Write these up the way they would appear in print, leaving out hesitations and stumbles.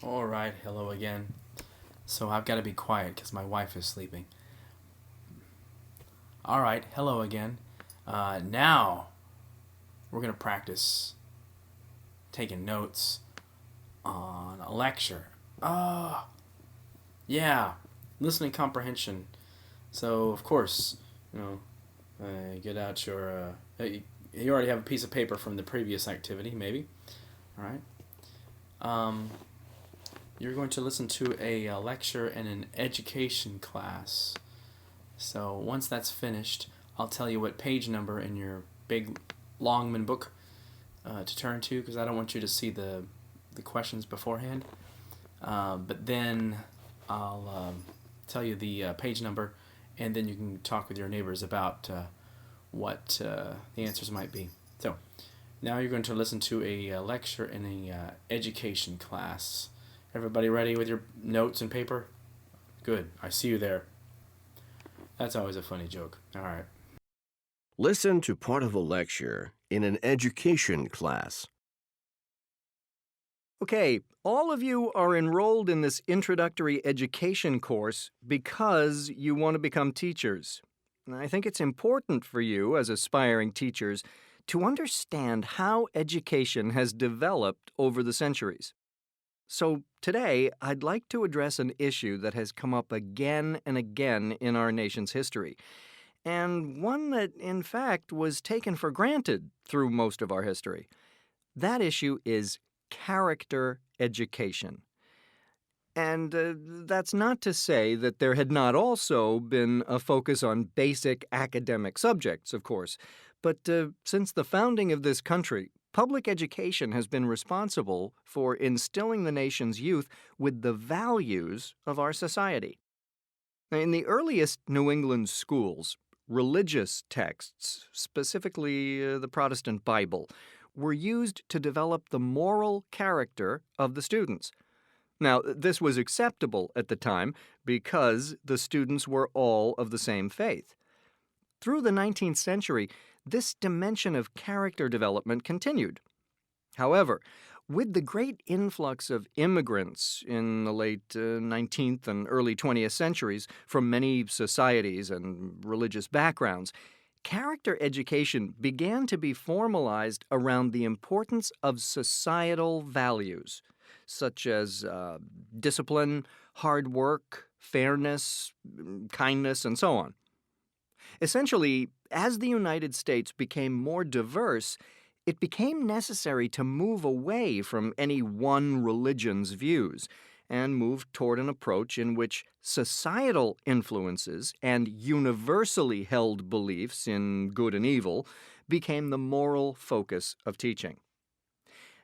All right, hello again. So I've got to be quiet because my wife is sleeping. All right, hello again. Now we're going to practice taking notes on a lecture. Oh, yeah, listening comprehension. So, of course, you know, get out your. You already have a piece of paper from the previous activity, maybe. All right. Um, you're going to listen to a lecture in an education class. So once that's finished, I'll tell you what page number in your big Longman book to turn to because I don't want you to see the questions beforehand. But then I'll tell you the page number, and then you can talk with your neighbors about what the answers might be. So now you're going to listen to a lecture in a education class. Everybody ready with your notes and paper? Good. I see you there. That's always a funny joke. All right. Listen to part of a lecture in an education class. Okay, all of you are enrolled in this introductory education course because you want to become teachers. And I think it's important for you, as aspiring teachers, to understand how education has developed over the centuries. So today, I'd like to address an issue that has come up again and again in our nation's history, and one that, in fact, was taken for granted through most of our history. That issue is character education. And that's not to say that there had not also been a focus on basic academic subjects, of course. But since the founding of this country, public education has been responsible for instilling the nation's youth with the values of our society. In the earliest New England schools, religious texts, specifically the Protestant Bible, were used to develop the moral character of the students. Now, this was acceptable at the time because the students were all of the same faith. Through the 19th century, this dimension of character development continued. However, with the great influx of immigrants in the late 19th and early 20th centuries from many societies and religious backgrounds, character education began to be formalized around the importance of societal values, such as discipline, hard work, fairness, kindness, and so on. Essentially, as the United States became more diverse, it became necessary to move away from any one religion's views and move toward an approach in which societal influences and universally held beliefs in good and evil became the moral focus of teaching.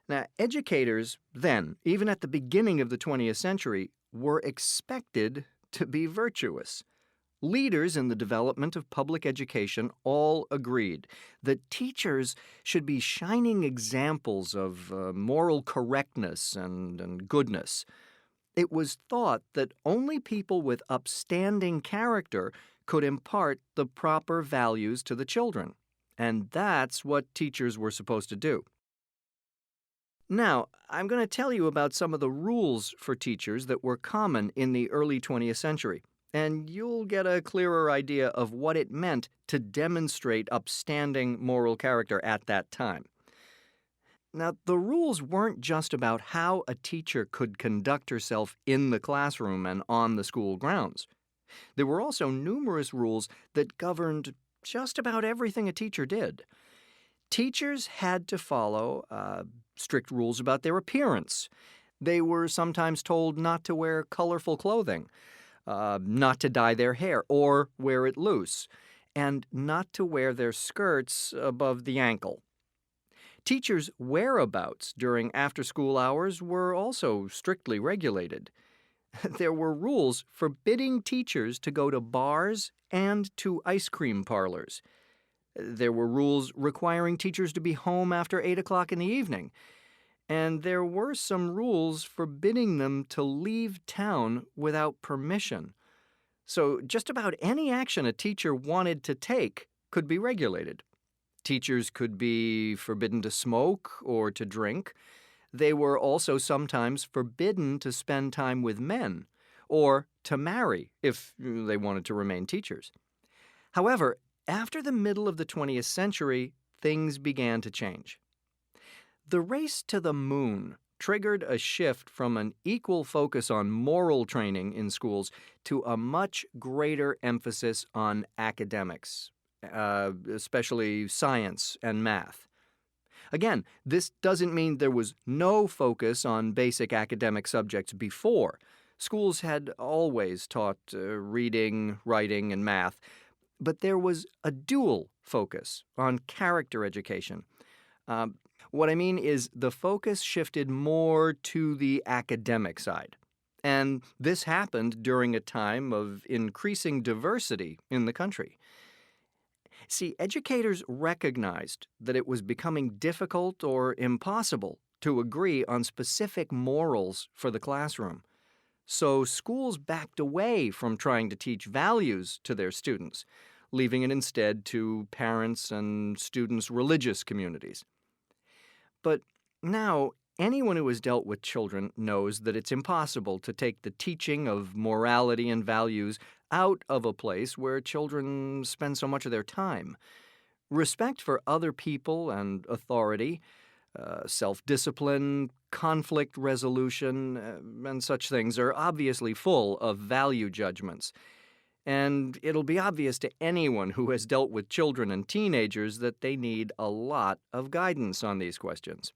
Now, educators then, even at the beginning of the 20th century, were expected to be virtuous. Leaders in the development of public education all agreed that teachers should be shining examples of moral correctness and goodness. It was thought that only people with upstanding character could impart the proper values to the children, and that's what teachers were supposed to do. Now, I'm going to tell you about some of the rules for teachers that were common in the early 20th century, and you'll get a clearer idea of what it meant to demonstrate upstanding moral character at that time. Now, the rules weren't just about how a teacher could conduct herself in the classroom and on the school grounds. There were also numerous rules that governed just about everything a teacher did. Teachers had to follow strict rules about their appearance. They were sometimes told not to wear colorful clothing, not to dye their hair or wear it loose, and not to wear their skirts above the ankle. Teachers' whereabouts during after-school hours were also strictly regulated. There were rules forbidding teachers to go to bars and to ice cream parlors. There were rules requiring teachers to be home after 8 o'clock in the evening. And there were some rules forbidding them to leave town without permission. So just about any action a teacher wanted to take could be regulated. Teachers could be forbidden to smoke or to drink. They were also sometimes forbidden to spend time with men or to marry if they wanted to remain teachers. However, after the middle of the 20th century, things began to change. The race to the moon triggered a shift from an equal focus on moral training in schools to a much greater emphasis on academics, especially science and math. Again, this doesn't mean there was no focus on basic academic subjects before. Schools had always taught reading, writing, and math, but there was a dual focus on character education. What I mean is the focus shifted more to the academic side. And this happened during a time of increasing diversity in the country. See, educators recognized that it was becoming difficult or impossible to agree on specific morals for the classroom. So schools backed away from trying to teach values to their students, leaving it instead to parents and students' religious communities. But now, anyone who has dealt with children knows that it's impossible to take the teaching of morality and values out of a place where children spend so much of their time. Respect for other people and authority, self-discipline, conflict resolution, and such things are obviously full of value judgments. And it'll be obvious to anyone who has dealt with children and teenagers that they need a lot of guidance on these questions.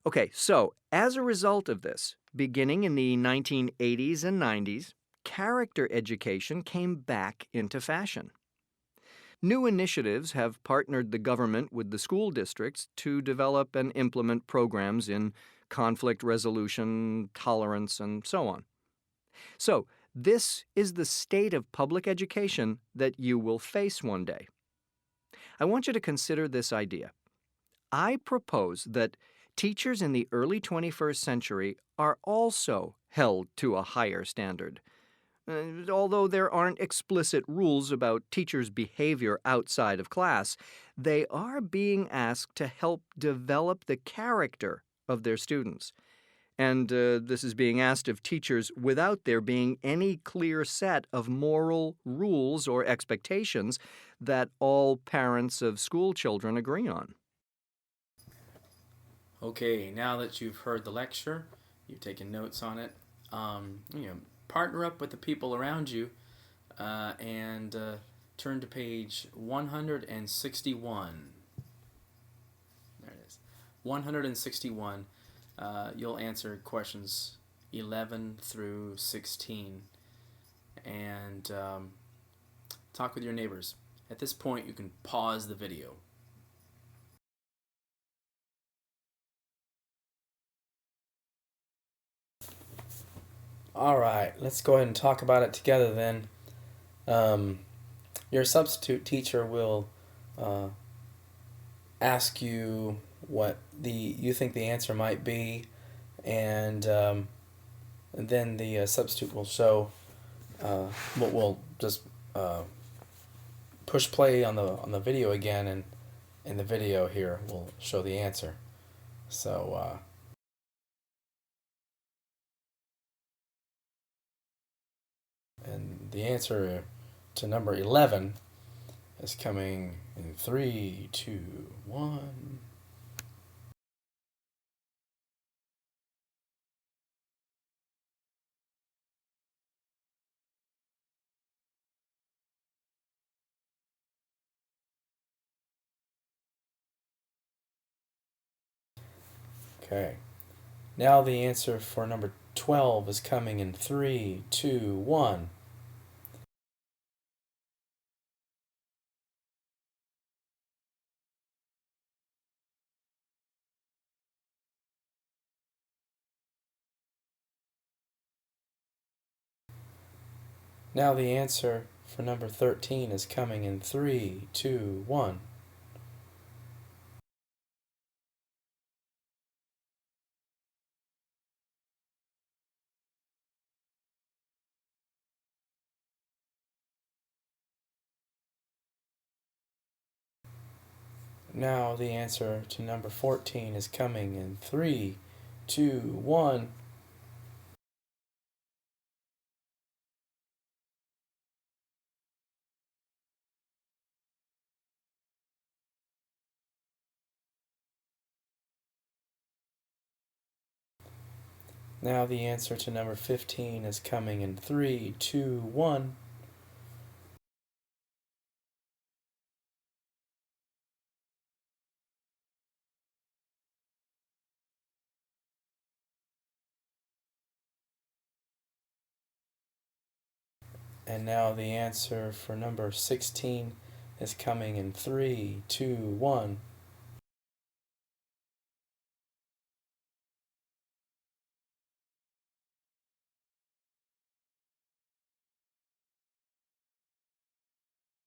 Okay, so as a result of this, beginning in the 1980s and 90s, character education came back into fashion. New initiatives have partnered the government with the school districts to develop and implement programs in conflict resolution, tolerance, and so on. So, this is the state of public education that you will face one day. I want you to consider this idea. I propose that teachers in the early 21st century are also held to a higher standard. Although there aren't explicit rules about teachers' behavior outside of class, they are being asked to help develop the character of their students. And this is being asked of teachers without there being any clear set of moral rules or expectations that all parents of school children agree on. Okay, now that you've heard the lecture, you've taken notes on it, partner up with the people around you and turn to page 161. There it is. 161. You'll answer questions 11 through 16 and talk with your neighbors. At this point, you can pause the video. All right, let's go ahead and talk about it together then. Your substitute teacher will ask you what you think the answer might be, and then the substitute will show. We'll just push play on the video again, and in the video here will show the answer. So. And the answer to number 11 is coming in 3, 2, 1. Okay. Now the answer for number 12 is coming in 3, 2, 1. Now the answer for number 13 is coming in 3, 2, 1. Now the answer to number 14 is coming in 3, 2, 1. Now the answer to number 15 is coming in 3, 2, 1. And now the answer for number 16 is coming in 3, 2, 1.